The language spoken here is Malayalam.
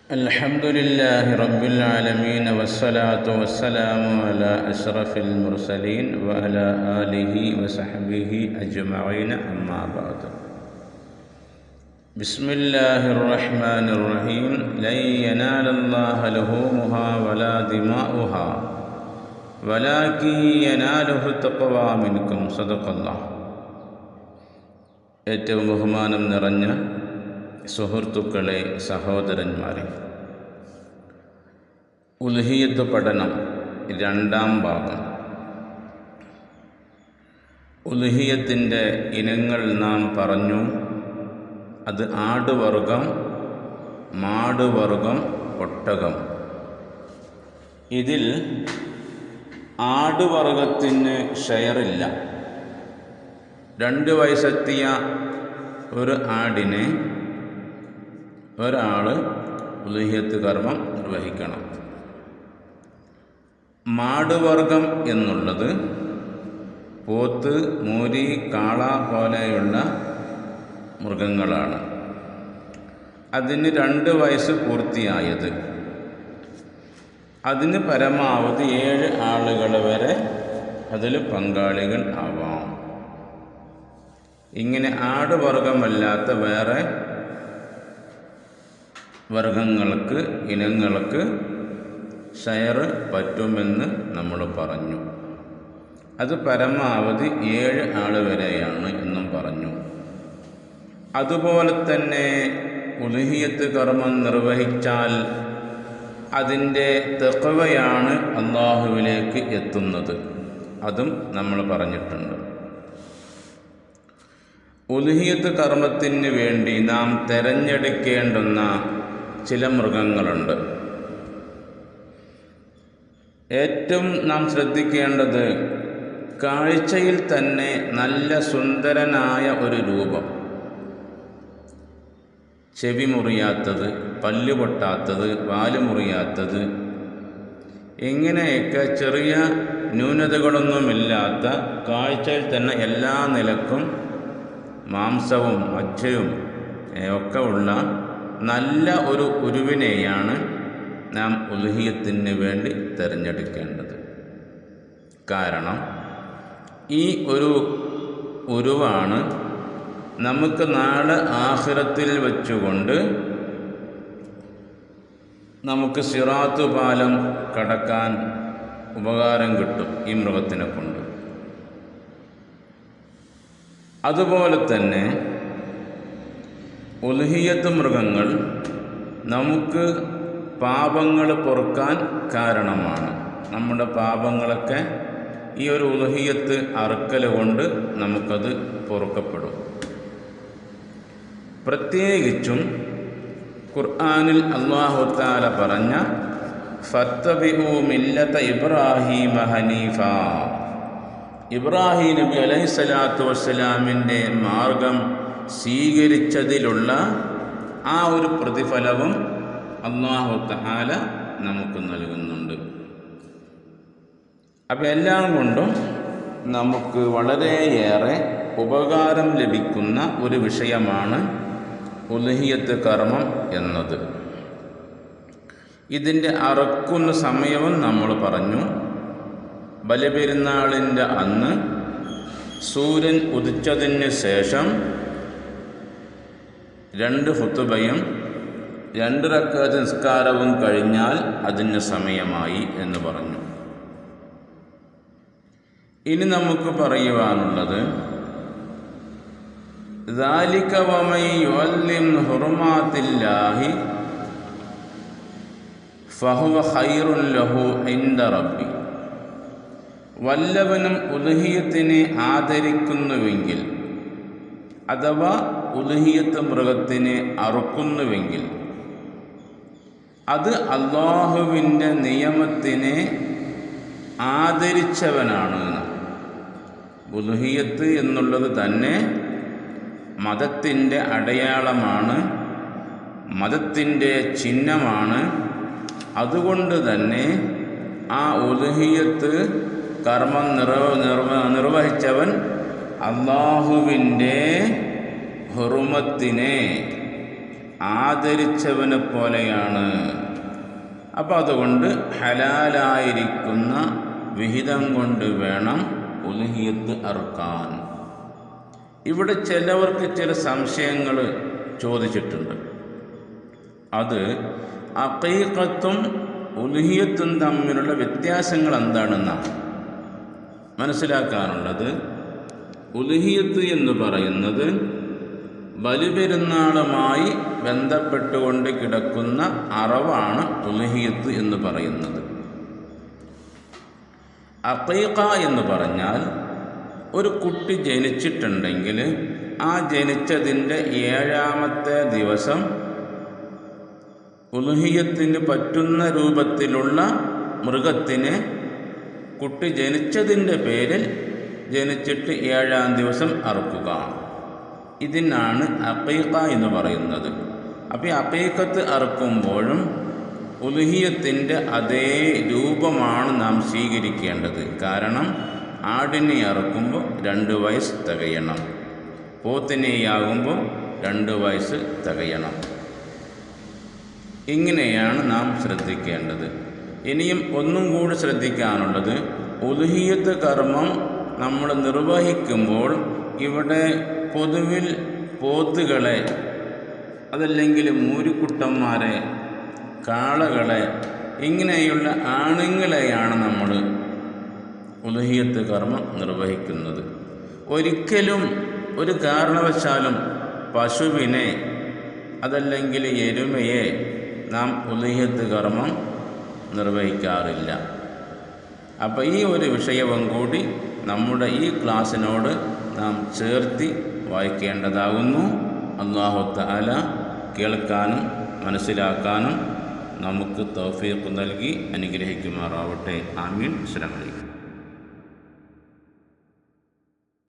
الحمد لله رب العالمين والصلاة والسلام على أشرف المرسلين وعلى آله وصحبه أجمعين أما بعد. بسم الله الرحمن الرحيم. لن ينال الله لحومها ولا دماؤها ولكن يناله التقوى منكم. صدق الله. ഏറ്റവും ബഹുമാനം നിറഞ്ഞ സുഹൃത്തുക്കളെ, സഹോദരന്മാരെ, ഉൽഹിയ്യത്ത് പഠനം രണ്ടാം ഭാഗം. ഉൽഹിയ്യത്തിൻ്റെ ഇനങ്ങൾ നാം പറഞ്ഞു. അത് ആടുവർഗം, മാടുവർഗം, ഒട്ടകം. ഇതിൽ ആടുവർഗത്തിന് ഷെയറില്ല. 2 വയസ്സെത്തിയ ഒരു ആടിനെ ഒരാൾ ഉൽഹിയ്യത്ത് കർമ്മം നിർവഹിക്കണം. മാടുവർഗം എന്നുള്ളത് പോത്ത്, മൂരി, കാള പോലെയുള്ള മൃഗങ്ങളാണ്. അതിന് 2 വയസ്സ് പൂർത്തിയായത്. അതിന് പരമാവധി 7 ആളുകൾ വരെ അതിൽ പങ്കാളികൾ ആവാം. ഇങ്ങനെ ആടുവർഗമല്ലാത്ത വേറെ വർഗങ്ങൾക്ക്, ഇനങ്ങൾക്ക് ഷെയർ പറ്റുമെന്ന് നമ്മൾ പറഞ്ഞു. അത് പരമാവധി 7 ആൾ വരെയാണ് എന്നും പറഞ്ഞു. അതുപോലെ തന്നെ ഉൽഹിയ്യത്ത് കർമ്മം നിർവഹിച്ചാൽ അതിൻ്റെ തഖ്വയാണ് അല്ലാഹുവിലേക്ക് എത്തുന്നത്. അതും നമ്മൾ പറഞ്ഞിട്ടുണ്ട്. ഉൽഹിയ്യത്ത് കർമ്മത്തിന് വേണ്ടി നാം തിരഞ്ഞെടുക്കേണ്ടുന്ന ചില മൃഗങ്ങളുണ്ട്. ഏറ്റവും നാം ശ്രദ്ധിക്കേണ്ടത് കാഴ്ചയിൽ തന്നെ നല്ല സുന്ദരനായ ഒരു രൂപം, ചെവി മുറിയാത്തത്, പല്ല് പൊട്ടാത്തത്, വാല് മുറിയാത്തത്, ഇങ്ങനെയൊക്കെ ചെറിയ ന്യൂനതകളൊന്നുമില്ലാത്ത, കാഴ്ചയിൽ തന്നെ എല്ലാ നിലക്കും മാംസവും മജ്ജയും ഒക്കെ ഉള്ള നല്ല ഒരു ഉരുവിനെയാണ് നാം ഉൽഹിയ്യത്തിന് വേണ്ടി തിരഞ്ഞെടുക്കേണ്ടത്. കാരണം ഈ ഒരു ഉരുവാണ് നമുക്ക് നാളെ ആഖിറത്തിൽ വെച്ചുകൊണ്ട് നമുക്ക് സിറാത്ത് പാലം കടക്കാൻ ഉപകാരം കിട്ടും ഈ മൃഗത്തിനെ കൊണ്ട്. അതുപോലെ തന്നെ ഉൽഹിയ്യത്ത് മൃഗങ്ങൾ നമുക്ക് പാപങ്ങൾ പൊറുക്കാൻ കാരണമാണ്. നമ്മുടെ പാപങ്ങളൊക്കെ ഈ ഒരു ഉൽഹിയ്യത്ത് അറുക്കൽ കൊണ്ട് നമുക്കത് പൊറുക്കപ്പെടും. പ്രത്യേകിച്ചും ഖുർആനിൽ അല്ലാഹു തആല പറഞ്ഞ ഫത്തബിഉ മില്ലത ഇബ്രാഹീമ ഹനീഫ, ഇബ്രാഹിം നബി അലൈഹിസ്സലാത്തു വസ്സലാമിൻ്റെ മാർഗം സ്വീകരിച്ചതിലുള്ള ആ ഒരു പ്രതിഫലവും അല്ലാഹു തആല നമുക്ക് നൽകുന്നുണ്ട്. അപ്പം എല്ലാം കൊണ്ടും നമുക്ക് വളരെയേറെ ഉപകാരം ലഭിക്കുന്ന ഒരു വിഷയമാണ് ഉൽഹിയ്യത്ത് കർമ്മം എന്നത്. ഇതിൻ്റെ അറുക്കുന്ന സമയവും നമ്മൾ പറഞ്ഞു. ബലിപെരുന്നാളിൻ്റെ അന്ന് സൂര്യൻ ഉദിച്ചതിന് ശേഷം 2 ഖുതുബയും 2 റക്അത്ത് നിസ്കാരവും കഴിഞ്ഞാൽ അതിന് സമയമായി എന്ന് പറഞ്ഞു. ഇനി നമുക്ക് പറയുവാനുള്ളത് ദാലിക വമൻ യുഅല്ലിം ഹുറുമാത്തില്ലാഹി ഫഹുവ ഖൈറുൻ ലഹു ഇൻദ റബ്ബി. വല്ലവനും ഉൽഹിയ്യത്തിനെ ആദരിക്കുന്നുവെങ്കിൽ, അഥവാ ഉൽഹിയ്യത്ത് മൃഗത്തിനെ അറുക്കുന്നുവെങ്കിൽ, അത് അല്ലാഹുവിൻ്റെ നിയമത്തിനെ ആദരിച്ചവനാണ്. ഉൽഹിയ്യത്ത് എന്നുള്ളത് തന്നെ മതത്തിൻ്റെ അടയാളമാണ്, മതത്തിൻ്റെ ചിഹ്നമാണ്. അതുകൊണ്ട് തന്നെ ആ ഉൽഹിയ്യത്ത് കർമ്മം നിർവഹിച്ചവൻ അല്ലാഹുവിൻ്റെ ഹുറുമത്തിനെ, ആദരിച്ചവനെ പോലെയാണ്. അപ്പോൾ അതുകൊണ്ട് ഹലാലായിരിക്കുന്ന വിഹിതം കൊണ്ട് വേണം ഉൽഹിയത്ത് അറുക്കാൻ. ഇവിടെ ചിലവർക്ക് ചില സംശയങ്ങൾ ചോദിച്ചിട്ടുണ്ട്. അത് അഖീഖത്തും ഉൽഹിയത്തും തമ്മിലുള്ള വ്യത്യാസങ്ങൾ എന്താണെന്നാണ് മനസ്സിലാക്കാനുള്ളത്. ഉൽഹിയത്ത് എന്ന് പറയുന്നത് ബലിപെരുന്നാളുമായി ബന്ധപ്പെട്ടുകൊണ്ട് കിടക്കുന്ന അറവാണ് ഉൽഹിയത്ത് എന്ന് പറയുന്നത്. അഖീഖ എന്ന് പറഞ്ഞാൽ ഒരു കുട്ടി ജനിച്ചിട്ടുണ്ടെങ്കിൽ ആ ജനിച്ചതിൻ്റെ 7-ാമത്തെ ദിവസം ഉൽഹിയത്തിന് പറ്റുന്ന രൂപത്തിലുള്ള മൃഗത്തിനെ കുട്ടി ജനിച്ചതിൻ്റെ പേരിൽ ജനിച്ചിട്ട് 7-ാം ദിവസം അറുക്കുക. ഇതിനാണ് അഖീഖ എന്ന് പറയുന്നത്. അപ്പോൾ ഈ അഖീഖത്ത് അറുക്കുമ്പോഴും ഉൽഹിയത്തിൻ്റെ അതേ രൂപമാണ് നാം സ്വീകരിക്കേണ്ടത്. കാരണം ആടിനെ അറുക്കുമ്പോൾ 2 വയസ്സ് തികയണം, പോത്തിനെയാകുമ്പോൾ 2 വയസ്സ് തികയണം. ഇങ്ങനെയാണ് നാം ശ്രദ്ധിക്കേണ്ടത്. ഇനിയും ഒന്നും കൂടി ശ്രദ്ധിക്കാനുള്ളത്, ഉൽഹിയത്ത് കർമ്മം നമ്മൾ നിർവഹിക്കുമ്പോൾ ഇവിടെ പൊതുവിൽ പോത്തുകളെ, അതല്ലെങ്കിൽ മൂരിക്കുട്ടന്മാരെ, കാളകളെ, ഇങ്ങനെയുള്ള ആണുങ്ങളെയാണ് നമ്മൾ ഉൽഹിയത്ത് കർമ്മം നിർവഹിക്കുന്നത്. ഒരിക്കലും ഒരു കാരണവശാലും പശുവിനെ അതല്ലെങ്കിൽ എരുമയെ നാം ഉൽഹിയത്ത് കർമ്മം നിർവഹിക്കാറില്ല. അപ്പോൾ ഈ ഒരു വിഷയവും കൂടി നമ്മുടെ ഈ ക്ലാസ്സിനോട് നാം ചേർത്തി വായിക്കേണ്ടതാകുന്നു. അല്ലാഹു തആല കേൾക്കാനും മനസ്സിലാക്കാനും നമുക്ക് തൗഫീഖ് നൽകി അനുഗ്രഹിക്കുമാറാവട്ടെ. ആമീൻ. അസ്സലാമു അലൈക്കും.